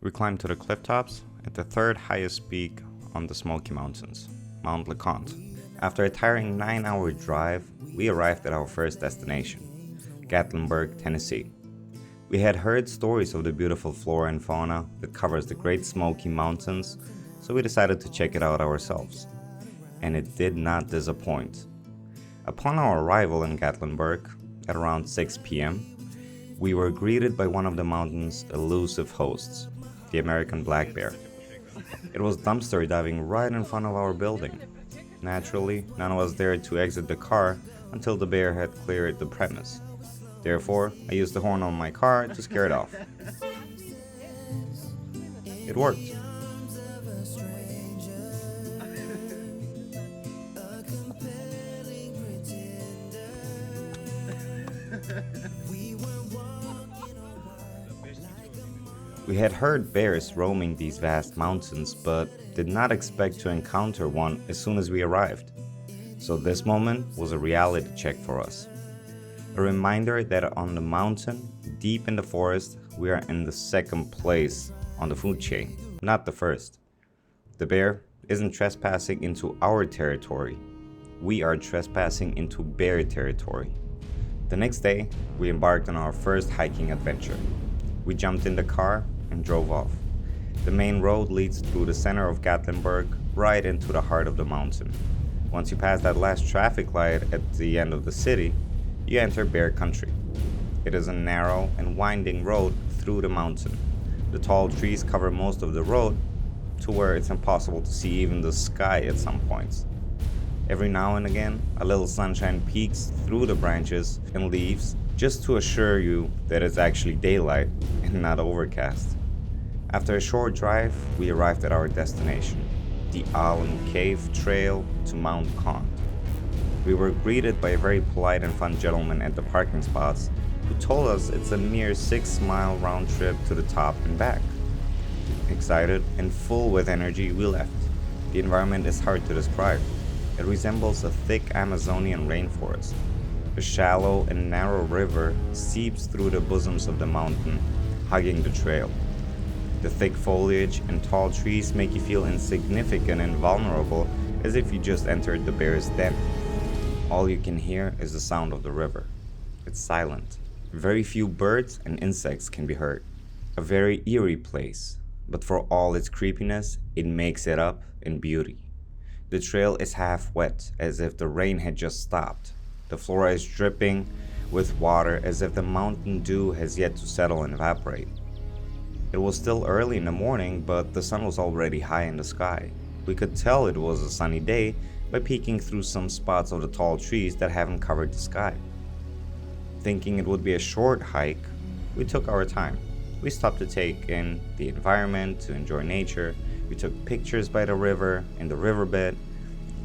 We climbed to the cliff tops at the third highest peak on the Smoky Mountains, Mount Conte. After a tiring 9-hour drive, we arrived at our first destination, Gatlinburg, Tennessee. We had heard stories of the beautiful flora and fauna that covers the Great Smoky Mountains, so we decided to check it out ourselves. And it did not disappoint. Upon our arrival in Gatlinburg at around 6 p.m., we were greeted by one of the mountain's elusive hosts, the American black bear. It was dumpster diving right in front of our building. Naturally, none of us dared to exit the car until the bear had cleared the premise. Therefore, I used the horn on my car to scare it off. It worked. We had heard bears roaming these vast mountains, but did not expect to encounter one as soon as we arrived. So this moment was a reality check for us. A reminder that on the mountain, deep in the forest, we are in the second place on the food chain, not the first. The bear isn't trespassing into our territory. We are trespassing into bear territory. The next day, we embarked on our first hiking adventure. We jumped in the car and drove off. The main road leads through the center of Gatlinburg right into the heart of the mountain. Once you pass that last traffic light at the end of the city, you enter bear country. It is a narrow and winding road through the mountain. The tall trees cover most of the road to where it's impossible to see even the sky at some points. Every now and again, a little sunshine peeks through the branches and leaves just to assure you that it's actually daylight and not overcast. After a short drive, we arrived at our destination, the Alum Cave trail to Mount Conte. We were greeted by a very polite and fun gentleman at the parking spots who told us it's a mere 6-mile round trip to the top and back. Excited and full with energy, we left. The environment is hard to describe. It resembles a thick Amazonian rainforest. A shallow and narrow river seeps through the bosoms of the mountain, hugging the trail. The thick foliage and tall trees make you feel insignificant and vulnerable, as if you just entered the bear's den. All you can hear is the sound of the river. It's silent. Very few birds and insects can be heard. A very eerie place, but for all its creepiness, it makes it up in beauty. The trail is half wet, as if the rain had just stopped. The flora is dripping with water, as if the mountain dew has yet to settle and evaporate. It was still early in the morning, but the sun was already high in the sky. We could tell it was a sunny day by peeking through some spots of the tall trees that haven't covered the sky. Thinking it would be a short hike, we took our time. We stopped to take in the environment, to enjoy nature. We took pictures by the river, in the riverbed,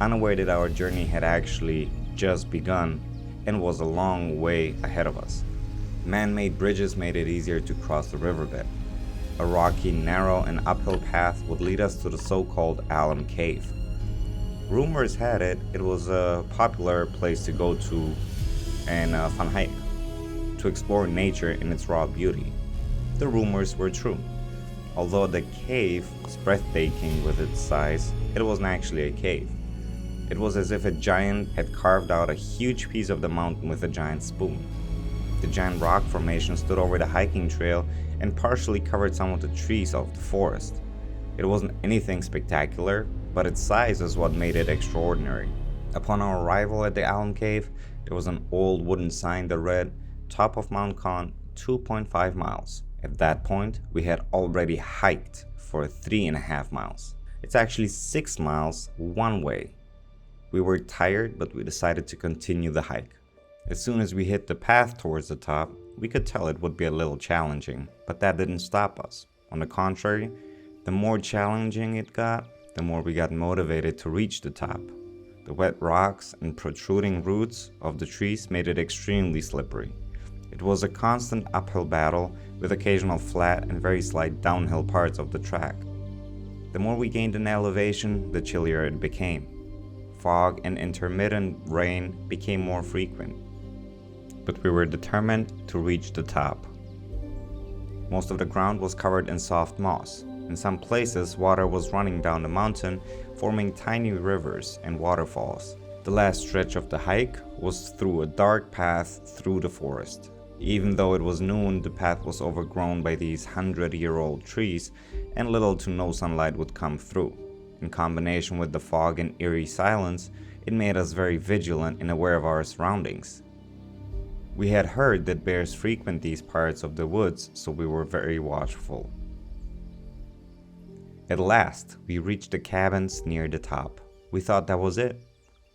unaware that our journey had actually just begun and was a long way ahead of us. Man-made bridges made it easier to cross the riverbed. A rocky, narrow, and uphill path would lead us to the so-called Alum Cave. Rumors had it was a popular place to go to and a fun hike, to explore nature in its raw beauty. The rumors were true. Although the cave was breathtaking with its size, it wasn't actually a cave. It was as if a giant had carved out a huge piece of the mountain with a giant spoon. The giant rock formation stood over the hiking trail and partially covered some of the trees of the forest. It wasn't anything spectacular, but its size is what made it extraordinary. Upon our arrival at the Alum Cave, there was an old wooden sign that read, "Top of Mount Conte, 2.5 miles. At that point, we had already hiked for 3.5 miles. It's actually 6 miles one way. We were tired, but we decided to continue the hike. As soon as we hit the path towards the top, we could tell it would be a little challenging, but that didn't stop us. On the contrary, the more challenging it got, the more we got motivated to reach the top. The wet rocks and protruding roots of the trees made it extremely slippery. It was a constant uphill battle with occasional flat and very slight downhill parts of the track. The more we gained in elevation, the chillier it became. Fog and intermittent rain became more frequent. But we were determined to reach the top. Most of the ground was covered in soft moss. In some places, water was running down the mountain, forming tiny rivers and waterfalls. The last stretch of the hike was through a dark path through the forest. Even though it was noon, the path was overgrown by these 100-year-old trees, and little to no sunlight would come through. In combination with the fog and eerie silence, it made us very vigilant and aware of our surroundings. We had heard that bears frequent these parts of the woods, so we were very watchful. At last, we reached the cabins near the top. We thought that was it,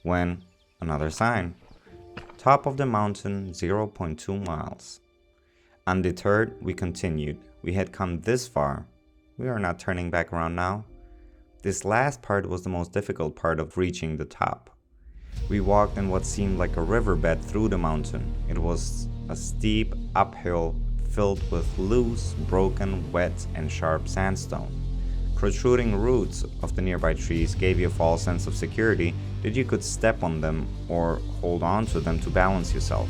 when another sign. Top of the mountain, 0.2 miles. Undeterred, we continued. We had come this far. We are not turning back around now. This last part was the most difficult part of reaching the top. We walked in what seemed like a riverbed through the mountain. It was a steep uphill filled with loose, broken, wet, and sharp sandstone. Protruding roots of the nearby trees gave you a false sense of security that you could step on them or hold on to them to balance yourself.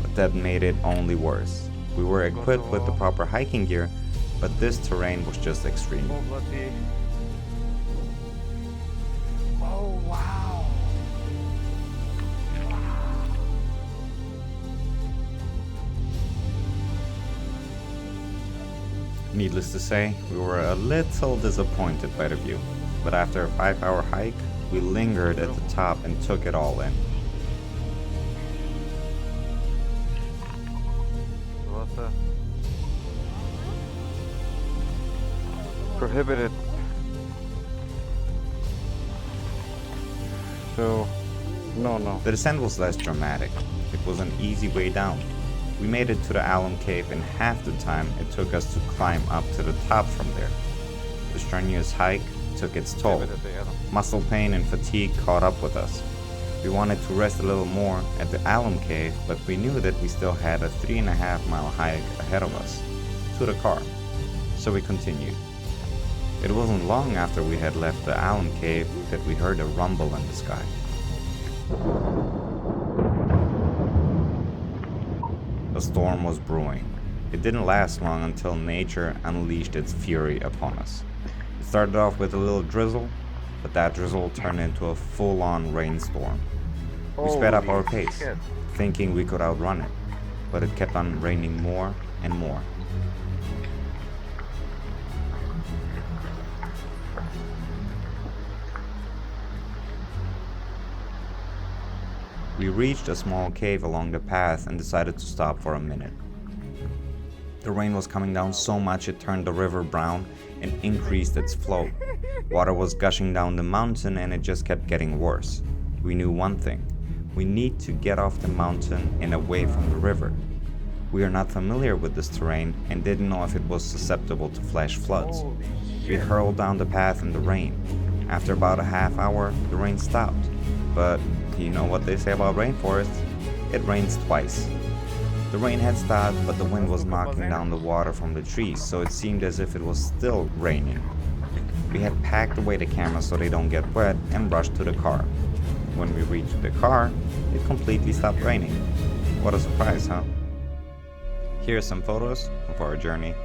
But that made it only worse. We were equipped with the proper hiking gear, but this terrain was just extreme. Oh, wow. Needless to say, we were a little disappointed by the view, but after a 5-hour hike, we lingered at the top and took it all in. What the? Prohibited. So, no. The descent was less dramatic. It was an easy way down. We made it to the Alum Cave in half the time it took us to climb up to the top from there. The strenuous hike took its toll. Muscle pain and fatigue caught up with us. We wanted to rest a little more at the Alum Cave, but we knew that we still had a 3.5-mile hike ahead of us, to the car. So we continued. It wasn't long after we had left the Alum Cave that we heard a rumble in the sky. A storm was brewing. It didn't last long until nature unleashed its fury upon us. It started off with a little drizzle, but that drizzle turned into a full-on rainstorm. We sped up our pace, thinking we could outrun it, but it kept on raining more and more. We reached a small cave along the path and decided to stop for a minute. The rain was coming down so much it turned the river brown and increased its flow. Water was gushing down the mountain and it just kept getting worse. We knew one thing. We need to get off the mountain and away from the river. We are not familiar with this terrain and didn't know if it was susceptible to flash floods. We hurled down the path in the rain. After about a half hour, the rain stopped. But you know what they say about rainforests? It rains twice. The rain had stopped, but the wind was knocking down the water from the trees, so it seemed as if it was still raining. We had packed away the cameras so they don't get wet and rushed to the car. When we reached the car, it completely stopped raining. What a surprise, huh? Here are some photos of our journey.